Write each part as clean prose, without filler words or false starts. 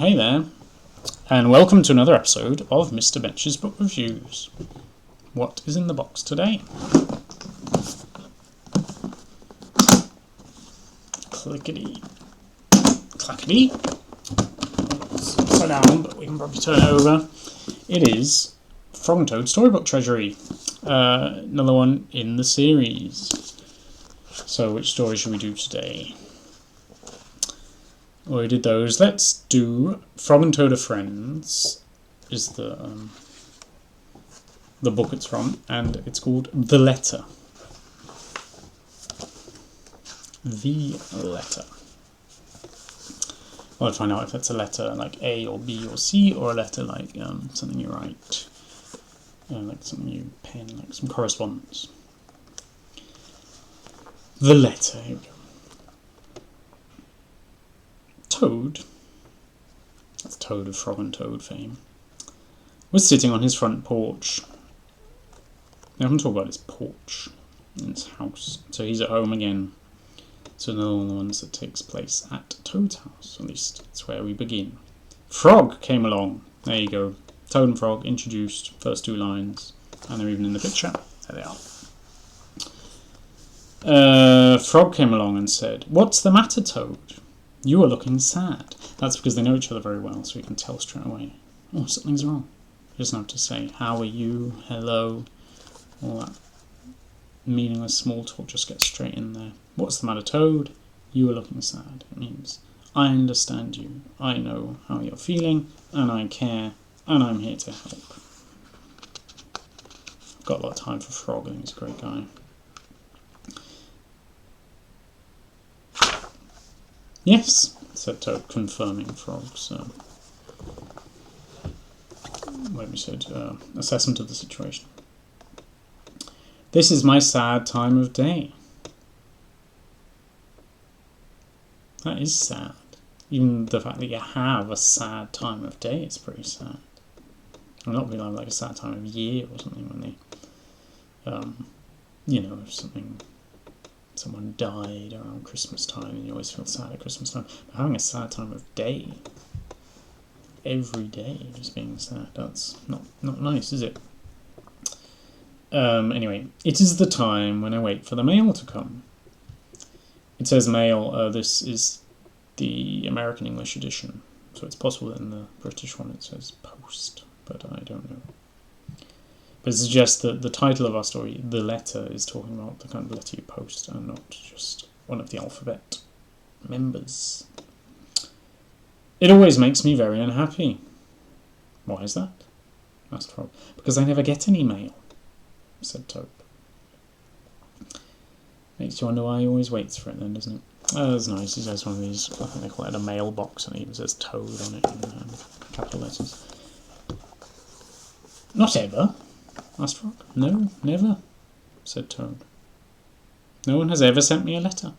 Hey there, and welcome to another episode of Mr. Bench's Book Reviews. What is in the box today? Clickety, clackety. It's upside down, but we can probably turn it over. It is Frog and Toad Storybook Treasury, another one in the series. So, which story should we do today? Well, we did those. Let's do Frog and Toad Are Friends. Is the book it's from, and it's called The Letter. The Letter. Well, I'll find out if it's a letter like A or B or C, or a letter like something you write, like something you pen, like some correspondence. The Letter. Here we go. Toad, that's Toad of Frog and Toad fame, was sitting on his front porch. I haven't talked about his porch in his house. So he's at home again. It's another one of the ones that takes place at Toad's house. At least it's where we begin. Frog came along. There you go. Toad and Frog introduced, first two lines. And they're even in the picture. There they are. Frog came along and said, "What's the matter, Toad? You are looking sad." That's because they know each other very well, so you can tell straight away. Oh, something's wrong. You just have to say, "How are you?" "Hello." All that meaningless small talk just gets straight in there. "What's the matter, Toad? You are looking sad." It means, I understand you. I know how you're feeling, and I care, and I'm here to help. I've got a lot of time for Frog. I think he's a great guy. "Yes," said Toad, confirming Frog's assessment of the situation. "This is my sad time of day." That is sad. Even the fact that you have a sad time of day is pretty sad. I'm not really like a sad time of year or something when they, someone died around Christmas time and you always feel sad at Christmas time. But having a sad time of day, every day just being sad, that's not nice, is it? Anyway, "It is the time when I wait for the mail to come." It says mail. This is the American English edition, so it's possible that in the British one it says post, but I don't know. But it suggests that the title of our story, The Letter, is talking about the kind of letter you post and not just one of the alphabet members. "It always makes me very unhappy." "Why is that?" asked Frog. "Because I never get any mail," said Toad. Makes you wonder why he always waits for it then, doesn't it? Oh, that's nice. He says one of these, I think they call it a mailbox, and it even says Toad on it in capital letters. "Not ever?" asked Frog. "No, never," said Toad. "No one has ever sent me a letter.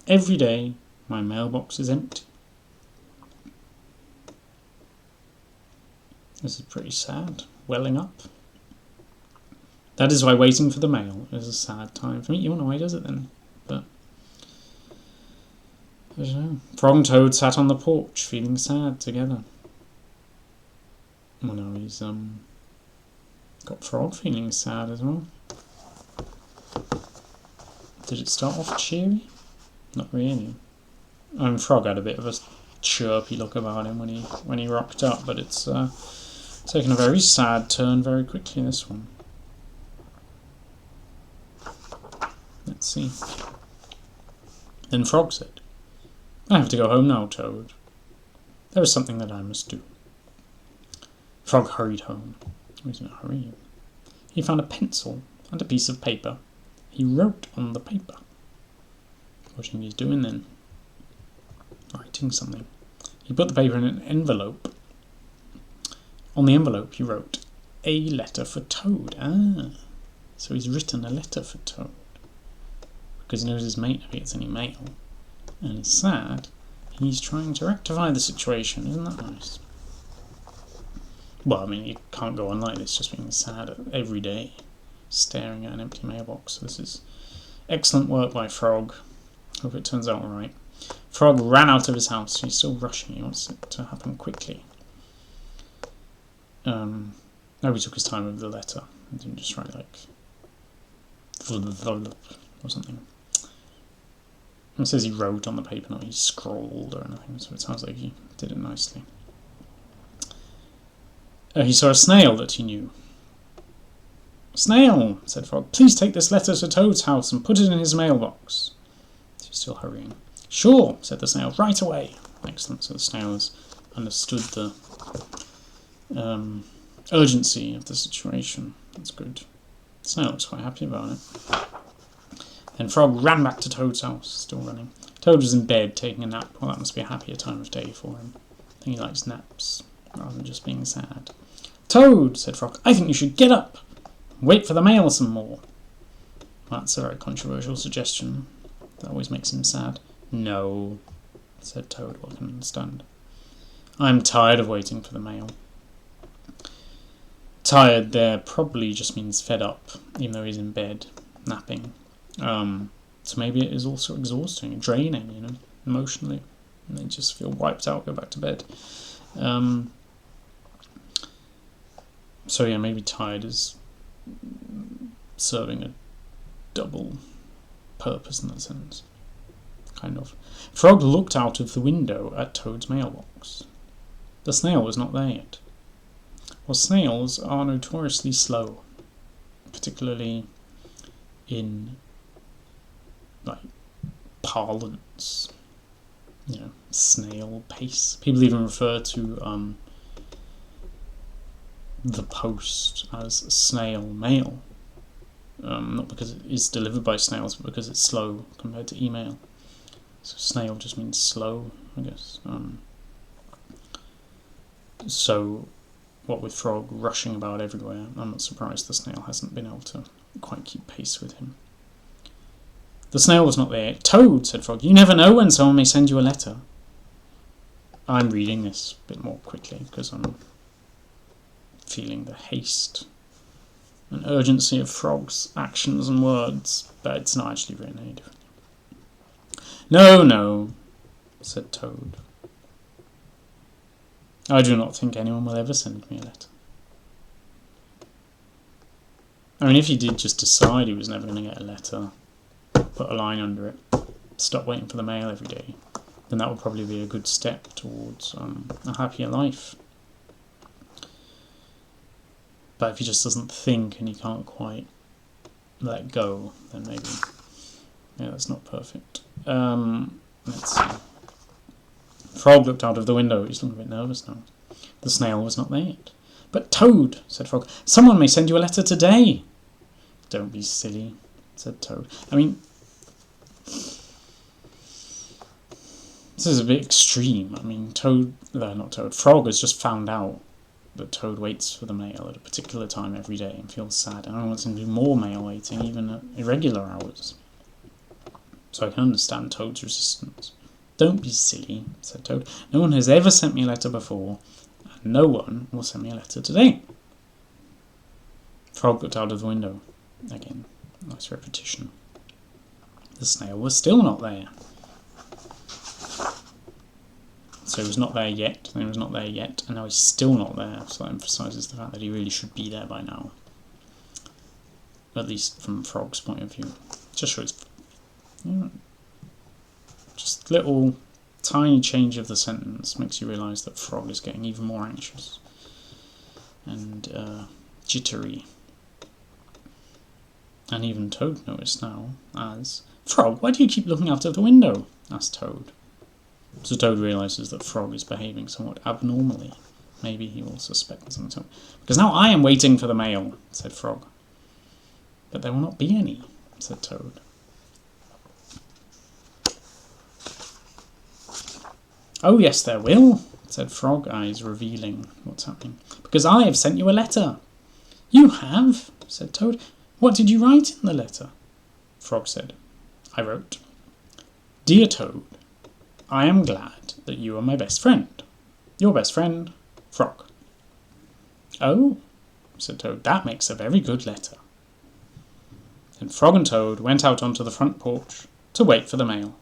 Every day my mailbox is empty." This is pretty sad. Welling up. That is why waiting for the mail is a sad time for me. You wonder why he does it then, but I don't know. Frog and Toad sat on the porch, feeling sad together. Well, now he's got Frog feeling sad as well. Did it start off cheery? Not really. Frog had a bit of a chirpy look about him when he rocked up, but it's taken a very sad turn very quickly, this one. Let's see. Then Frog said, "I have to go home now, Toad. There is something that I must do." Frog hurried home. He was in a hurry. He found a pencil and a piece of paper. He wrote on the paper. What do you think he's doing then? Writing something. He put the paper in an envelope. On the envelope he wrote, "A letter for Toad." So he's written a letter for Toad. Because he knows his mate never gets any mail. And he's sad. He's trying to rectify the situation. Isn't that nice? Well, I mean, you can't go on like this, just being sad every day, staring at an empty mailbox. This is excellent work by Frog. Hope it turns out alright. Frog ran out of his house. He's still rushing. He wants it to happen quickly. No, he took his time with the letter. He didn't just write like or something. It says he wrote on the paper, not he scrawled or anything, so it sounds like he did it nicely. He saw a snail that he knew. "Snail," said Frog, "please take this letter to Toad's house and put it in his mailbox." He's still hurrying. "Sure," said the snail, "right away." Excellent, so the snail has understood the urgency of the situation. That's good. The snail looks quite happy about it. Then Frog ran back to Toad's house, still running. Toad was in bed, taking a nap. Well, that must be a happier time of day for him. I think he likes naps, rather than just being sad. "Toad," said Frog, "I think you should get up. Wait for the mail some more." That's a very controversial suggestion. That always makes him sad. "No," said Toad, well, I can understand. "I'm tired of waiting for the mail." Tired there probably just means fed up, even though he's in bed, napping. So maybe it is also exhausting, draining, emotionally. And they just feel wiped out, go back to bed. So yeah, maybe tired is serving a double purpose in that sense. Kind of. Frog looked out of the window at Toad's mailbox. The snail was not there yet. Well, snails are notoriously slow, particularly in parlance, snail pace. People even refer to the post as snail mail, not because it is delivered by snails, but because it's slow compared to email. So snail just means slow, I guess. So what with Frog rushing about everywhere, I'm not surprised the snail hasn't been able to quite keep pace with him. The snail was not there. "Toad," said Frog, "you never know when someone may send you a letter." I'm reading this a bit more quickly because I'm feeling the haste and urgency of Frog's actions and words, but it's not actually written any differently. "No," said Toad. "I do not think anyone will ever send me a letter." I mean, if he did just decide he was never going to get a letter, put a line under it, stop waiting for the mail every day, then that would probably be a good step towards a happier life. But if he just doesn't think and he can't quite let go, then maybe, that's not perfect. Let's see. Frog looked out of the window. He's looking a bit nervous now. The snail was not there yet. "But Toad," said Frog, "someone may send you a letter today." "Don't be silly," said Toad. I mean, this is a bit extreme. I mean, Frog has just found out that Toad waits for the mail at a particular time every day and feels sad, and I want him to do more mail waiting, even at irregular hours. So I can understand Toad's resistance. "Don't be silly," said Toad. "No one has ever sent me a letter before, and no one will send me a letter today." Frog looked out of the window. Again, nice repetition. The snail was still not there. So he was not there yet, then he was not there yet, and now he's still not there. So that emphasises the fact that he really should be there by now. At least from Frog's point of view. Just shows, just little tiny change of the sentence makes you realise that Frog is getting even more anxious and jittery. And even Toad noticed now as, "Frog, why do you keep looking out of the window?" asked Toad. So Toad realises that Frog is behaving somewhat abnormally. Maybe he will suspect something. "Because now I am waiting for the mail," said Frog. "But there will not be any," said Toad. "Oh yes, there will," said Frog, eyes revealing what's happening. "Because I have sent you a letter." "You have?" said Toad. "What did you write in the letter?" Frog said, "I wrote, 'Dear Toad, I am glad that you are my best friend. Your best friend, Frog.'" "Oh," said Toad, "that makes a very good letter." Then Frog and Toad went out onto the front porch to wait for the mail.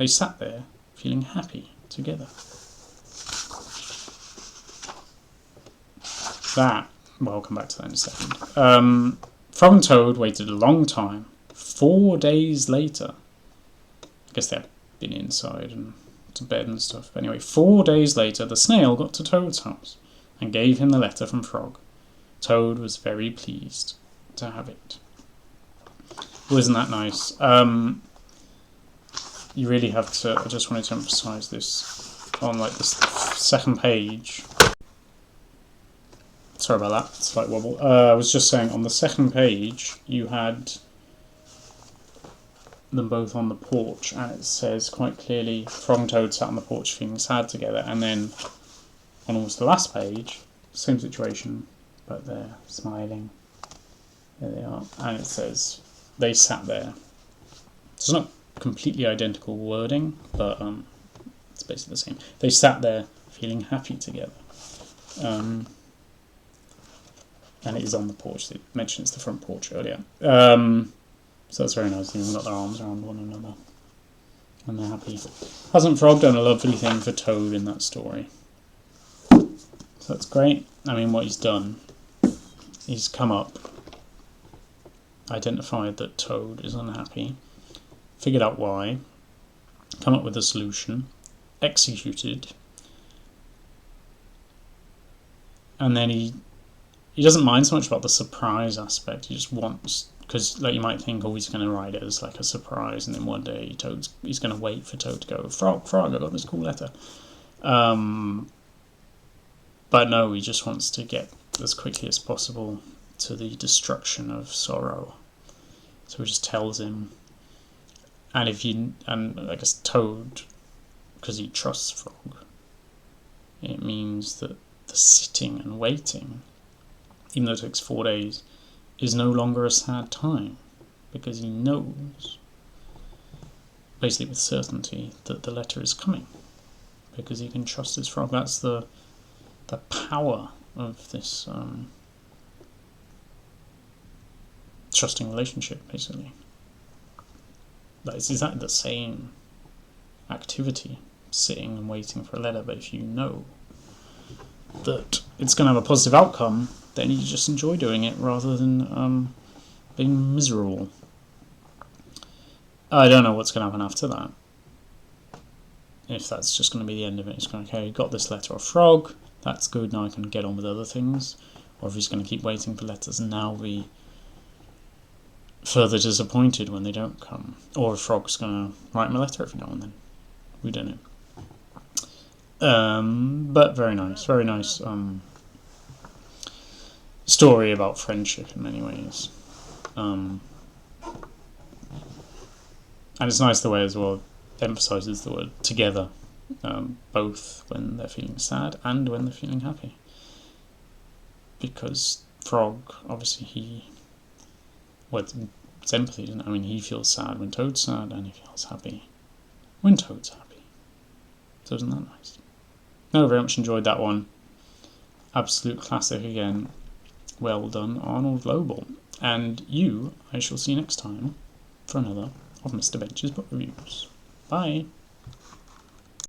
They sat there, feeling happy together. I'll come back to that in a second. Frog and Toad waited a long time. 4 days later. I guess they'd been inside and to bed and stuff. But anyway, 4 days later, the snail got to Toad's house and gave him the letter from Frog. Toad was very pleased to have it. Well, isn't that nice? You really have to. I just wanted to emphasise this on like the second page. Sorry about that, slight wobble. I was just saying on the second page you had them both on the porch, and it says quite clearly Frog and Toad sat on the porch feeling sad together, and then on almost the last page, same situation, but they're smiling. There they are, and it says they sat there. It's not completely identical wording, but it's basically the same. They sat there feeling happy together. And it is on the porch. They mentioned it's the front porch earlier. So that's very nice. They've even got their arms around one another. And they're happy. Hasn't Frog done a lovely thing for Toad in that story? So that's great. I mean, what he's done, he's come up, identified that Toad is unhappy, figured out why, come up with a solution, executed, and then he doesn't mind so much about the surprise aspect. He just wants, because like you might think, oh, he's going to write it as like a surprise, and then one day he's going to wait for Toad to go, Frog, I got this cool letter. But no, he just wants to get as quickly as possible to the destruction of sorrow. So he just tells him, and I guess Toad, because he trusts Frog, it means that the sitting and waiting, even though it takes 4 days, is no longer a sad time, because he knows, basically with certainty, that the letter is coming, because he can trust his Frog. That's the power of this trusting relationship, basically. That is exactly the same activity, sitting and waiting for a letter, but if you know that it's going to have a positive outcome, then you just enjoy doing it rather than being miserable. I don't know what's going to happen after that. If that's just going to be the end of it, it's going to, okay, got this letter off Frog, that's good, now I can get on with other things. Or if he's going to keep waiting for letters and now be further disappointed when they don't come. Or if Frog's going to write him a letter every now and then. We don't know. But very nice story about friendship in many ways. And it's nice the way as well emphasises the word together, both when they're feeling sad and when they're feeling happy. Because Frog, obviously it's empathy, isn't it? I mean, he feels sad when Toad's sad, and he feels happy when Toad's happy. So isn't that nice? No, very much enjoyed that one. Absolute classic again. Well done, Arnold Lobel. And you, I shall see next time for another of Mr. Bench's book reviews. Bye.